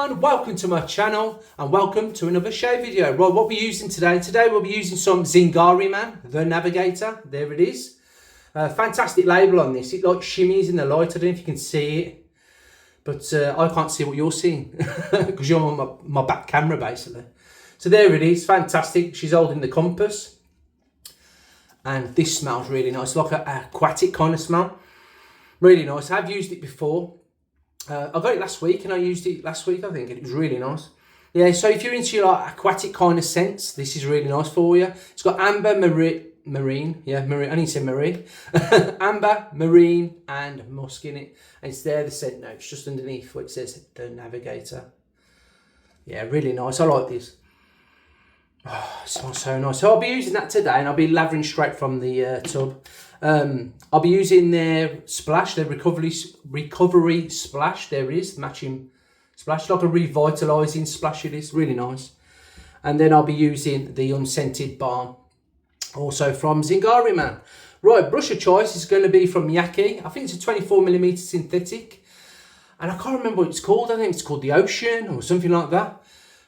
everyone, welcome to my channel and welcome to another shave video. Right, what we're using today we'll be using some Zingari, man, the Navigator. There it is. Fantastic label on this. It like shimmies in the light. I don't know if you can see it, but I can't see what you're seeing because you're on my back camera basically. So there it is, fantastic. She's holding the compass and this smells really nice, like an aquatic kind of smell. Really nice. I've used it before. I got it last week and I used it last week, I think, and it was really nice. Yeah, so if you're into like aquatic kind of scents, this is really nice for you. It's got amber, marine, yeah, marine, I need to say marine. Amber, marine and musk in it. And it's there, the scent notes, just underneath where it says the Navigator. Yeah, really nice. I like this. Oh, it smells so nice. So I'll be using that today and I'll be lathering straight from the tub. I'll be using their splash, their recovery splash. There it is, matching splash, like a revitalising splash. It is really nice. And then I'll be using the unscented balm, also from Zingari, man. Right, brush of choice is going to be from Yaqi. I think it's a 24mm synthetic, and I can't remember what it's called. I think it's called the Ocean or something like that.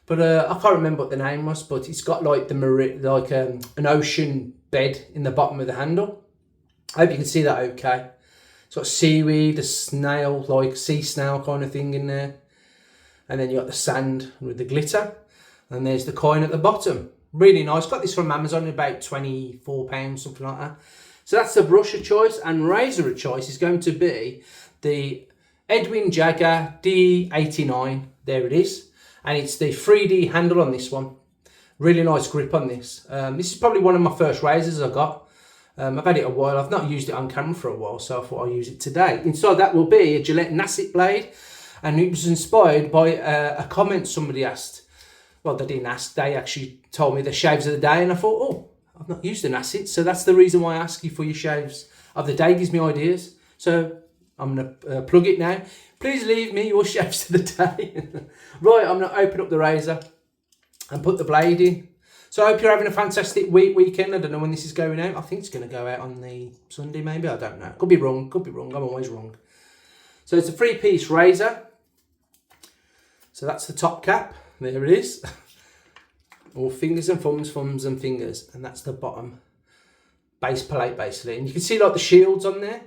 But I can't remember what the name was. But it's got like the an ocean bed in the bottom of the handle. I hope you can see that okay. It's got seaweed, a snail, like sea snail kind of thing in there. And then you got the sand with the glitter. And there's the coin at the bottom. Really nice. Got this from Amazon, about £24, something like that. So that's the brush of choice. And razor of choice is going to be the Edwin Jagger DE89. There it is. And it's the 3D handle on this one. Really nice grip on this. This is probably one of my first razors I got. I've had it a while. I've not used it on camera for a while, so I thought I'd use it today. Inside that will be a Gillette Nasset blade, and it was inspired by a comment somebody asked. Well, they didn't ask, they actually told me the shaves of the day, and I thought, oh, I've not used a Nasset, so that's the reason why I ask you for your shaves of the day. It gives me ideas. So I'm going to plug it now. Please leave me your shaves of the day. Right, I'm going to open up the razor and put the blade in. So I hope you're having a fantastic weekend. I don't know when this is going out. I think it's going to go out on the Sunday maybe. I don't know. Could be wrong. Could be wrong. I'm always wrong. So it's a 3-piece razor. So that's the top cap. There it is. All fingers and thumbs, thumbs and fingers. And that's the bottom base plate basically. And you can see like the shields on there.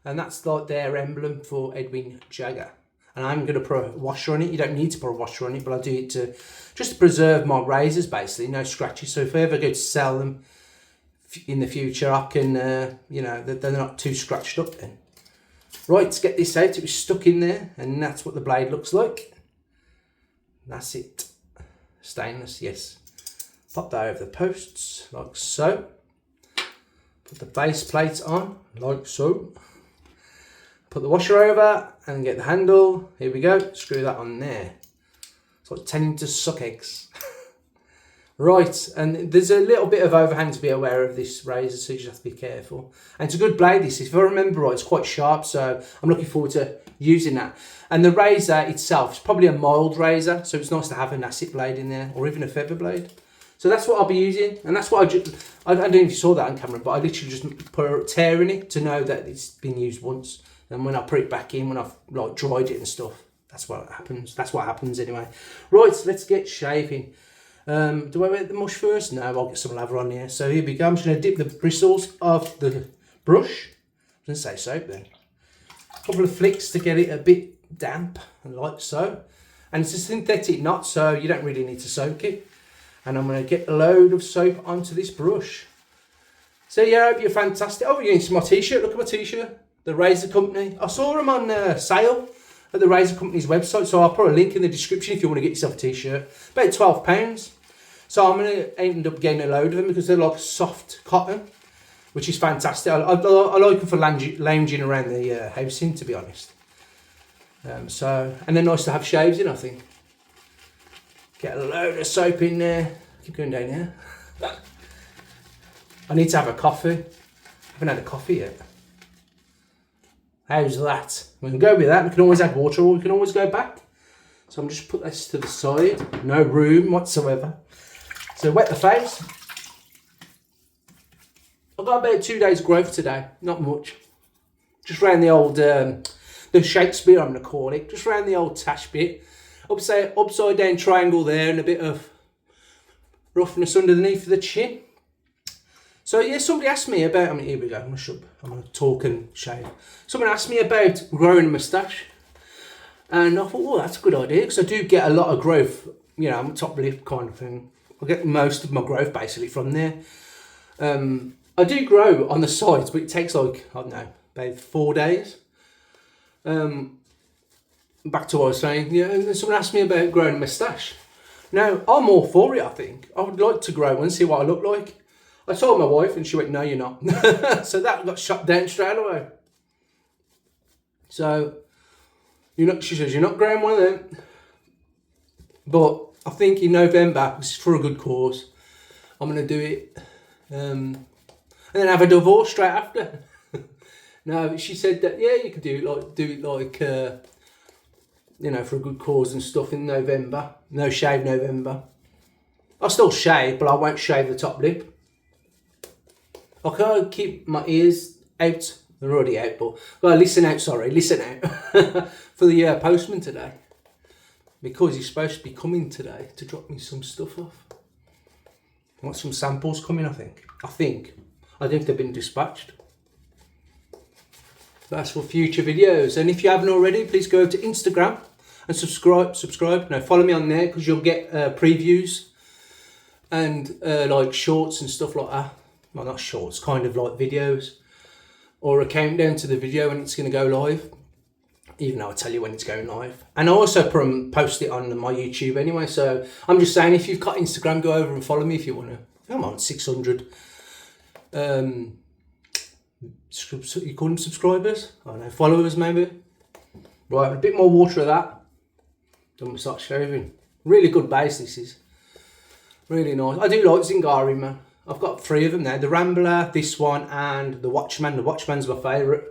And that's like their emblem for Edwin Jagger. And I'm going to put a washer on it. You don't need to put a washer on it, but I do it to just to preserve my razors, basically, no scratches. So if I ever go to sell them in the future, I can, you know, they're not too scratched up then. Right, let's get this out. It was stuck in there, and that's what the blade looks like. That's it. Stainless, yes. Pop that over the posts, like so. Put the base plate on, like so. Put the washer over and get the handle. Here we go. Screw that on there. It's like tending to suck eggs. Right, and there's a little bit of overhang to be aware of this razor, so you just have to be careful. And it's a good blade, this. If I remember right, it's quite sharp, so I'm looking forward to using that. And the razor itself is probably a mild razor, so it's nice to have a Nasset blade in there, or even a feather blade. So that's what I'll be using, and that's what I don't know if you saw that on camera, but I literally just put a tear in it to know that it's been used once. And when I put it back in, when I've like dried it and stuff, that's what happens. That's what happens anyway. Right, so let's get shaving. Do I wet the mush first? No, I'll get some lather on here. So here we go. I'm just going to dip the bristles of the brush. I didn't say soap then. A couple of flicks to get it a bit damp, and like so. And it's a synthetic knot, so you don't really need to soak it. And I'm going to get a load of soap onto this brush. So yeah, I hope you're fantastic. Oh, we're getting my t-shirt. Look at my t-shirt. The Razor Company. I saw them on sale at the Razor Company's website, so I'll put a link in the description if you want to get yourself a t-shirt. About £12. So I'm going to end up getting a load of them because they're like soft cotton, which is fantastic. I like them for lounging around the house in, to be honest. And they're nice to have shaves in, I think. Get a load of soap in there. Keep going down here. I need to have a coffee. I haven't had a coffee yet. How's that? We can go with that. We can always add water, or we can always go back. So I'm just put this to the side. No room whatsoever. So wet the face. I've got about 2 days growth today. Not much. Just around the old, the Shakespeare I'm going to call it. Just around the old tash bit. upside down triangle there, and a bit of roughness underneath the chin. So yeah, somebody asked me about, here we go, I'm gonna talk and shave. Someone asked me about growing a moustache, and I thought, well, that's a good idea, because I do get a lot of growth, you know, I'm top lip kind of thing. I get most of my growth basically from there. I do grow on the sides, but it takes like, I don't know, about 4 days. Back to what I was saying, yeah, and someone asked me about growing a moustache. Now, I'm all for it, I think. I would like to grow one and see what I look like. I told my wife and she went, no, you're not. So that got shut down straight away. So, she says, you're not growing one of them. But I think in November, this is for a good cause, I'm going to do it. And then have a divorce straight after. No, she said that, yeah, you can do it like, you know, for a good cause and stuff in November. No shave November. I'll still shave, but I won't shave the top lip. I can't keep my ears out. They're already out, but well, listen out for the postman today, because he's supposed to be coming today to drop me some stuff off. I want some samples coming, I think they've been dispatched. That's for future videos, and if you haven't already, please go to Instagram and subscribe. No, follow me on there, because you'll get previews and like shorts and stuff like that. Well, not shorts, kind of like videos, or a countdown to the video when it's going to go live, even though I tell you when it's going live. And I also post it on my YouTube anyway, so I'm just saying, if you've got Instagram, go over and follow me if you want to. I'm on 600 you call them subscribers? I don't know, followers maybe. Right, a bit more water of that, then we'll start shaving. Really good base this is, really nice. I do like Zingari, man. I've got 3 of them now, the Rambler, this one, and the Watchman. The Watchman's my favourite.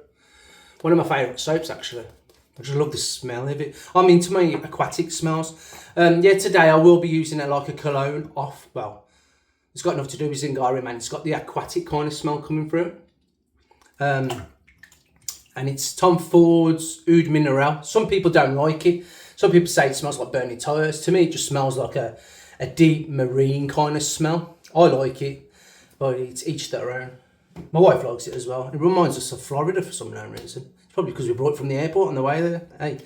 One of my favourite soaps, actually. I just love the smell of it. I'm into my aquatic smells. Yeah, today I will be using it like a cologne off. Well, it's got nothing to do with Zingari, man. It's got the aquatic kind of smell coming through. And it's Tom Ford's Oud Minerale. Some people don't like it. Some people say it smells like burning tyres. To me, it just smells like a deep marine kind of smell. I like it. But it's each their own. My wife likes it as well. It reminds us of Florida for some known reason. It's probably because we brought it from the airport on the way there. Hey,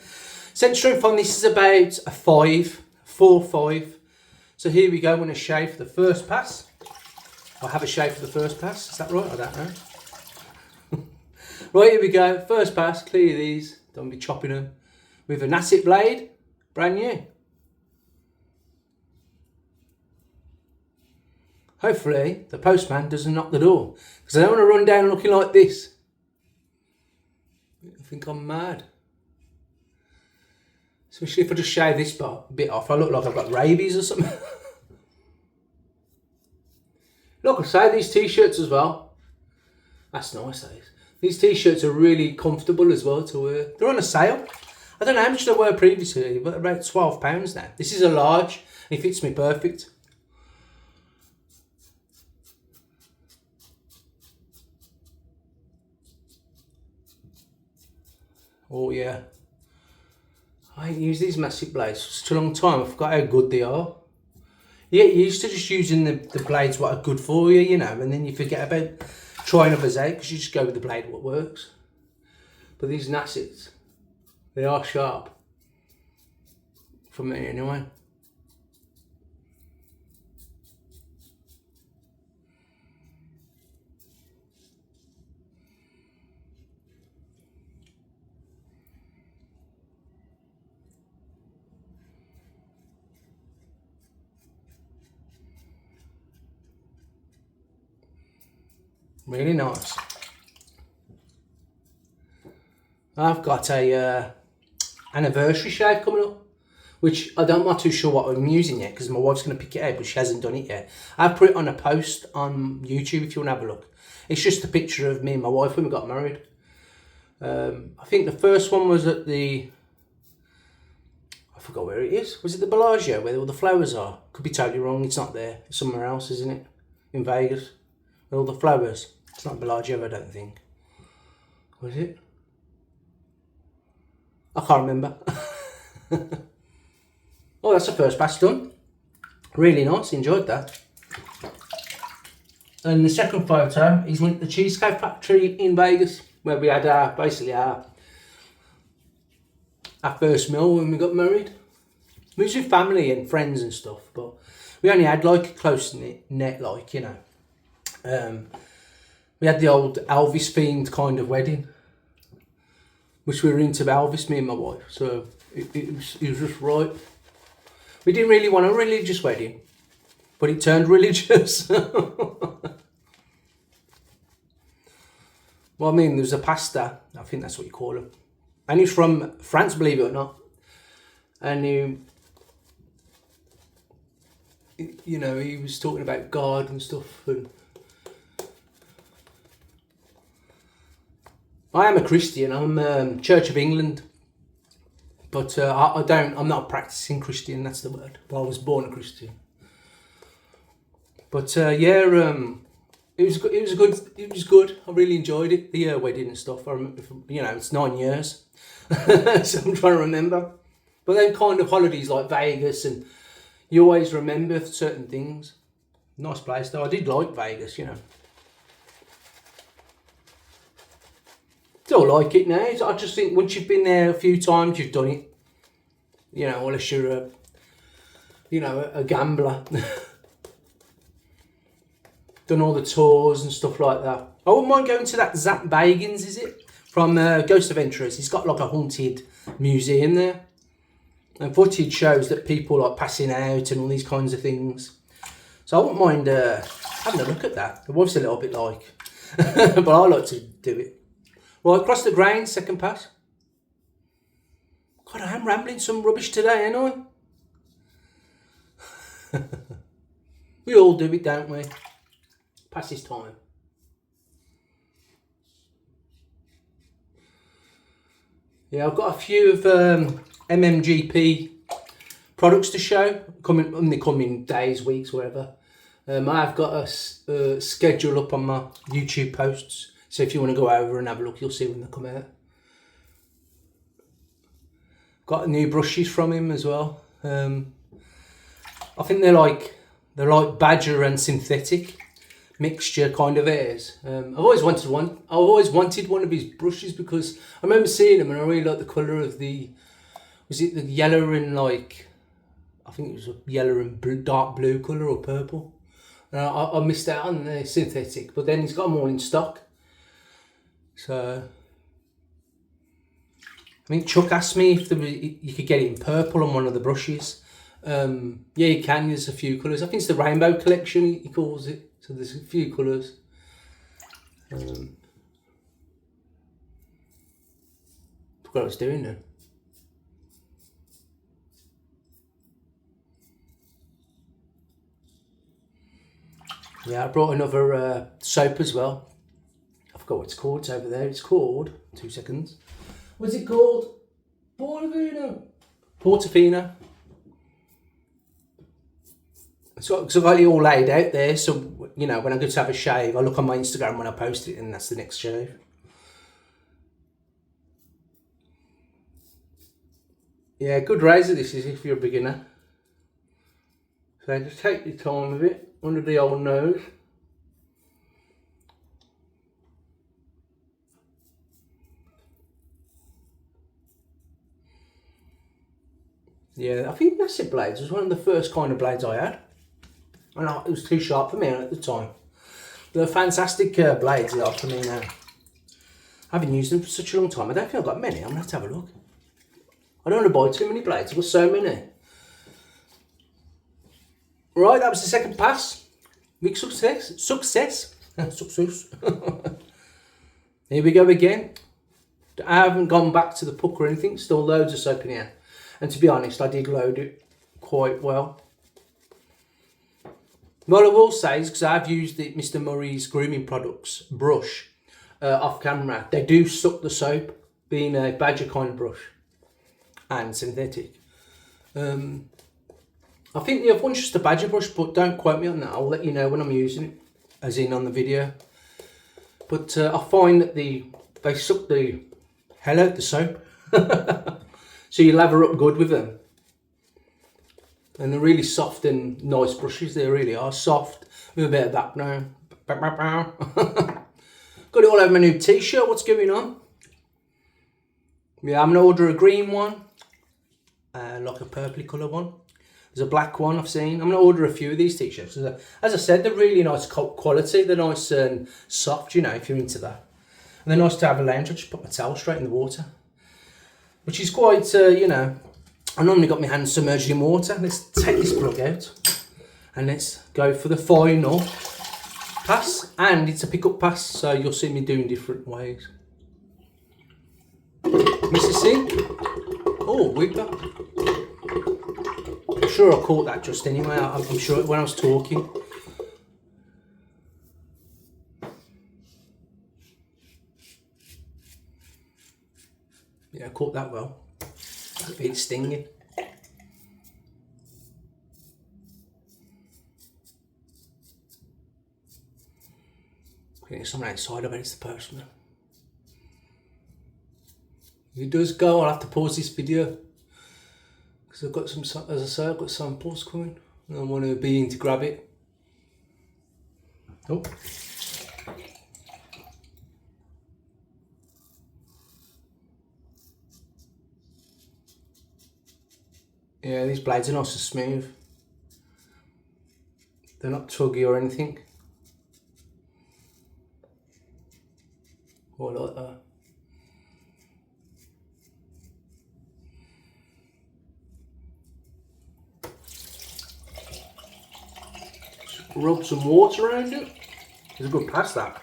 scent strength on this is about a 4-5. So here we go. I'm going to shave for the first pass. I have a shave for the first pass. Is that right? I don't know. Right, here we go. First pass. Clear these. Don't be chopping them with an acid blade. Brand new. Hopefully, the postman doesn't knock the door, because I don't want to run down looking like this. I think I'm mad. Especially if I just shave this bit off, I look like I've got rabies or something. Look, I say these t-shirts as well. That's nice, these. These t-shirts are really comfortable as well to wear. They're on a sale. I don't know how much they were previously, but about £12 now. This is a large, and it fits me perfect. Oh yeah, I ain't used these massive blades for such a long time. I forgot how good they are. You get used to just using the blades what are good for you, you know, and then you forget about trying others out, because you just go with the blade what works. But these Nassits, they are sharp. For me anyway. Really nice. I've got a anniversary shave coming up, which I'm not too sure what I'm using yet, because my wife's going to pick it out, but she hasn't done it yet. I've put it on a post on YouTube if you want to have a look. It's just a picture of me and my wife when we got married. I think the first one was at the, I forgot where it is. Was it the Bellagio where all the flowers are? Could be totally wrong. It's not there. It's somewhere else, isn't it? In Vegas. Where all the flowers. It's not Bellagio, I don't think. Was it? I can't remember. that's the first pass done. Really nice, enjoyed that. And the second photo is at the Cheesecake Factory in Vegas, where we had basically our first meal when we got married. We was with family and friends and stuff, but we only had like a close net, like, you know. We had the old Elvis themed kind of wedding, which we were into Elvis, me and my wife. So it was just right. We didn't really want a religious wedding, but it turned religious. Well, I mean, there's a pastor, I think that's what you call him, and he's from France, believe it or not. And you know, he was talking about God and stuff. And I am a Christian. I'm Church of England, but I'm not a practicing Christian. That's the word. But I was born a Christian. But yeah, it was good. It was good. I really enjoyed it. The wedding and stuff. I remember, you know, it's 9 years, so I'm trying to remember. But then kind of holidays like Vegas, and you always remember certain things. Nice place though. I did like Vegas, you know. Still like it now. I just think once you've been there a few times, you've done it. You know, unless you're a gambler. Done all the tours and stuff like that. I wouldn't mind going to that Zach Bagans, is it? From Ghost Adventurers. He's got like a haunted museum there. And footage shows that people like passing out and all these kinds of things. So I wouldn't mind having a look at that. The wife's a little bit like, but I like to do it. Right, across the grain, second pass. God, I am rambling some rubbish today, ain't I? We all do it, don't we? Passes time. Yeah, I've got a few of MMGP products to show in the coming days, weeks, whatever. I've got a schedule up on my YouTube posts, so if you want to go over and have a look, you'll see when they come out. Got new brushes from him as well. I think they're like badger and synthetic mixture kind of hairs. I've always wanted one of his brushes because I remember seeing them and I really like the colour of was it the yellow and like, I think it was a yellow and blue, dark blue colour or purple. I missed out on the synthetic, but then he's got them all in stock. So I think Chuck asked me if you could get it in purple on one of the brushes. Yeah, you can. There's a few colours. I think it's the Rainbow Collection, he calls it. So there's a few colours. Forgot what I was doing then. Yeah, I brought another soap as well. I forgot what it's called. It's over there. It's called, 2 seconds. What's it called? Portofino. So I've got it all laid out there, so you know when I go to have a shave, I look on my Instagram when I post it, and that's the next shave. Yeah, good razor this is if you're a beginner. So just take your time with it under the old nose. Yeah, I think Massive Blades was one of the first kind of blades I had. And it was too sharp for me at the time. They're fantastic blades they are for me now. I haven't used them for such a long time. I don't think I've got many. I'm going to have to have a look. I don't want to buy too many blades. I've got so many. Right, that was the second pass. Big success. Success. Here we go again. I haven't gone back to the puck or anything. Still loads of soap in here. And to be honest, I did load it quite well. What I will say is, because I've used Mr. Murray's grooming products brush off camera, they do suck the soap, being a badger kind of brush and synthetic. I think the other one's just a badger brush, but don't quote me on that. I'll let you know when I'm using it, as in on the video. But I find that they suck the hell out the soap. So you lather up good with them. And they're really soft and nice brushes. They really are soft with a bit of background. Got it all over my new t-shirt. What's going on? Yeah, I'm gonna order a green one, like a purpley colour one. There's a black one I've seen. I'm gonna order a few of these t-shirts. As I said, they're really nice quality. They're nice and soft, you know, if you're into that. And they're nice to have a lounge. I just put my towel straight in the water, which is quite, you know. I normally got my hands submerged in water. Let's take this plug out and let's go for the final pass. And it's a pickup pass, so you'll see me doing different ways. Mr. C. Oh, whipper. I'm sure I caught that just anyway. I'm sure when I was talking. Yeah, I caught that well. It's stinging. Getting someone outside, I bet it's the postman. If it does go, I'll have to pause this video because I've got some, as I say, I've got samples coming and I want to be in to grab it. Oh. Yeah, these blades are nice and smooth. They're not tuggy or anything. Oh, I like that. Just rub some water around it. There's a good pass that.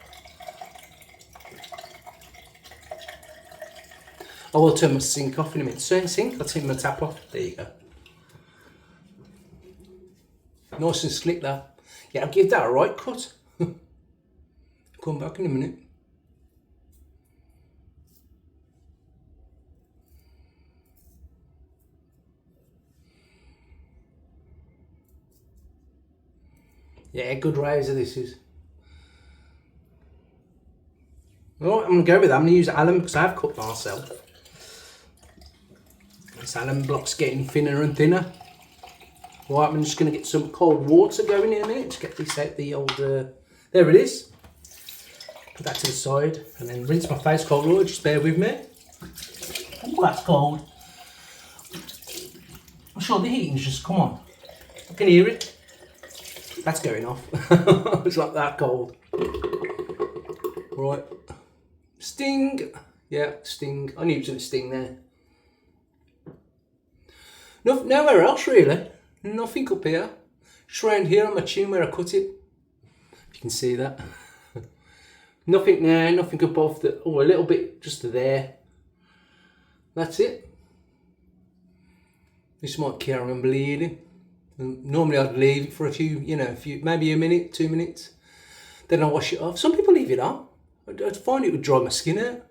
I will turn my sink off in a minute. Sink, I'll turn my tap off. There you go. Nice and slick that. Yeah, I'll give that a right cut. Come back in a minute. Yeah, good razor this is. Alright, I'm going to go with that. I'm going to use alum because I've cut myself. This alum block's getting thinner and thinner. Right, I'm just going to get some cold water going in a minute to get this out the old, there it is. Put that to the side and then rinse my face cold water, just bear with me. Oh, that's cold. I'm sure the heating's just, come on. I can hear it. That's going off. It's like that cold. Right. Sting. Yeah, sting. I knew it was going to sting there. Nowhere else really. Nothing up here. Just around here on my chin where I cut it. If you can see that. Nothing there, nothing above the, oh, a little bit just there. That's it. This might carry on bleeding. And normally I'd leave it for a few, you know, maybe a minute, 2 minutes. Then I wash it off. Some people leave it on. I'd find it would dry my skin out.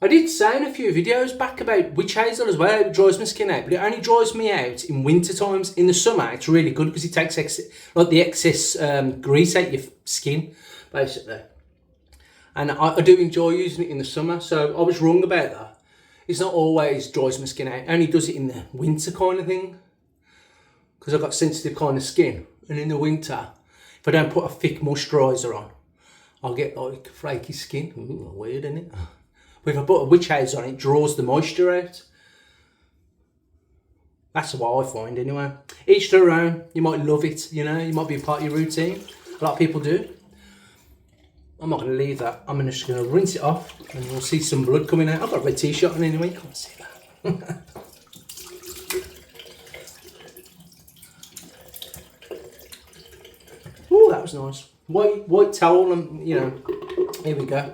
I did say in a few videos back about witch hazel as well, it dries my skin out, but it only dries me out in winter times. In the summer, it's really good because it takes the excess grease out your skin, basically. And I do enjoy using it in the summer, so I was wrong about that. It's not always dries my skin out, it only does it in the winter kind of thing. Because I've got sensitive kind of skin, and in the winter, if I don't put a thick moisturiser on, I'll get like flaky skin. Ooh, weird, isn't it? But if I put a witch hazel on, it draws the moisture out. That's what I find anyway. Each to their own. You might love it, you know, you might be a part of your routine. A lot of people do. I'm not going to leave that. I'm just going to rinse it off and you'll see some blood coming out. I've got a red t-shirt on anyway, you can't see that. Oh, that was nice. White towel and, you know, here we go.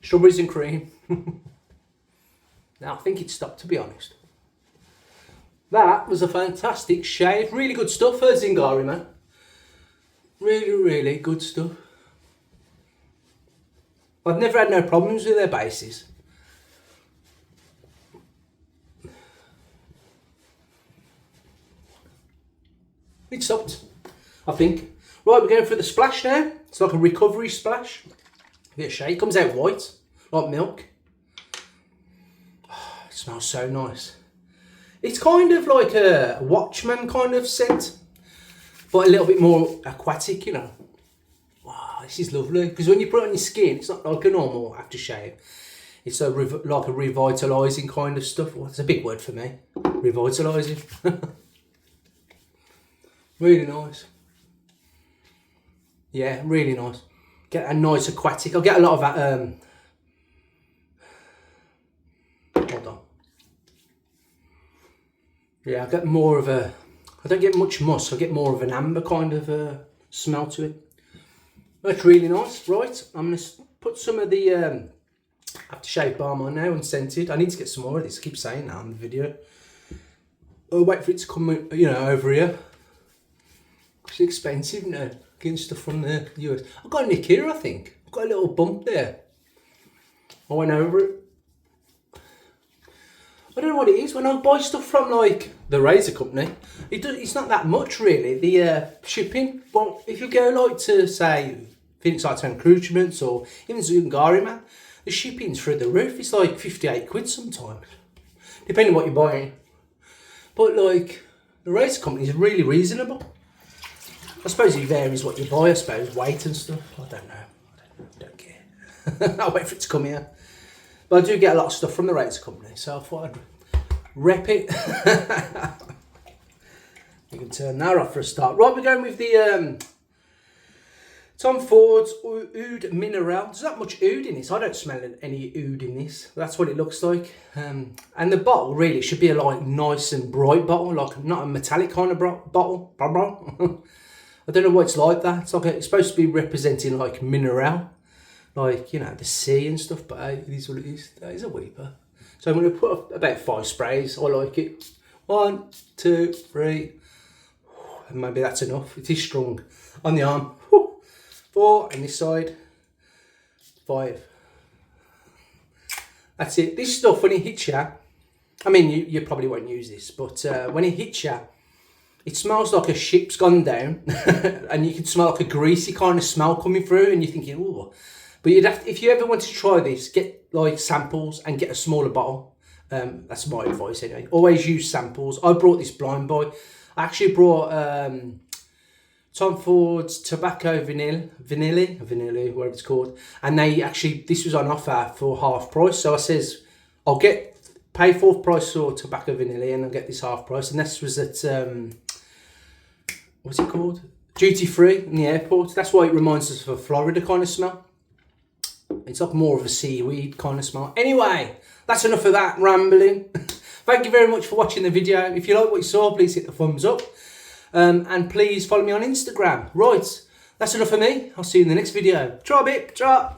Strawberries and cream. Now, I think it stopped, to be honest. That was a fantastic shave. Really good stuff for Zingari, man. Really, really good stuff. I've never had no problems with their bases. It stopped, I think. Right, we're going for the splash now. It's like a recovery splash. Bit of shade. It comes out white, like milk. Oh, it smells so nice. It's kind of like a Watchman kind of scent, but a little bit more aquatic, you know. Wow, this is lovely. Because when you put it on your skin, it's not like a normal aftershave. It's like a revitalising kind of stuff. Well, it's a big word for me. Revitalising. Really nice. Yeah, really nice. Get a nice aquatic. I'll get a lot of that. Hold on. Yeah, I get more of a. I don't get much musk. I get more of an amber kind of smell to it. That's really nice. Right, I'm gonna put some of the aftershave balm on now, unscented. I need to get some more of this. I keep saying that on the video. I'll wait for it to come, you know, over here. It's expensive now. Getting stuff from the US. I've got a nick here, I think. I've got a little bump there. I went over it. I don't know what it is. When I buy stuff from like the razor company, it's not that much really. The shipping. Well, if you go like to say Phoenix Lights and Accoutrements or even Zingari, man, the shipping's through the roof. It's like 58 quid sometimes, depending on what you're buying. But like the razor company is really reasonable. I suppose it varies what you buy. I suppose weight and stuff. I don't know. I don't care. I'll wait for it to come here. But I do get a lot of stuff from the razor company, so I thought I'd rep it. You can turn that off for a start. Right, we're going with the Tom Ford's Oud Minerale. There's not much oud in this. I don't smell any oud in this. That's what it looks like. And the bottle really should be a like nice and bright bottle, like not a metallic kind of bottle. I don't know why it's like that. It's like it's supposed to be representing like mineral, like, you know, the sea and stuff. But hey, it is what it is. That is a weeper. So I'm going to put about 5 sprays. I like it. 1, 2, 3. And maybe that's enough. It is strong on the arm. 4 on this side. 5. That's it. This stuff, when it hits you, I mean, you probably won't use this, but when it hits you, it smells like a ship's gone down, and you can smell like a greasy kind of smell coming through, and you're thinking, oh. But you'd have to, if you ever want to try this, get like samples and get a smaller bottle. That's my advice anyway. Always use samples. I brought this blind boy. I actually brought Tom Ford's Tobacco Vanilla, whatever it's called, and this was on offer for half price. So I says, I'll pay full price for Tobacco Vanilla, and I'll get this half price. And this was at what's it called? Duty free in the airport. That's why it reminds us of a Florida kind of smell. It's like more of a seaweed kind of smell. Anyway, that's enough of that rambling. Thank you very much for watching the video. If you like what you saw, please hit the thumbs up. And please follow me on Instagram. Right, that's enough for me. I'll see you in the next video. Try a bit, try.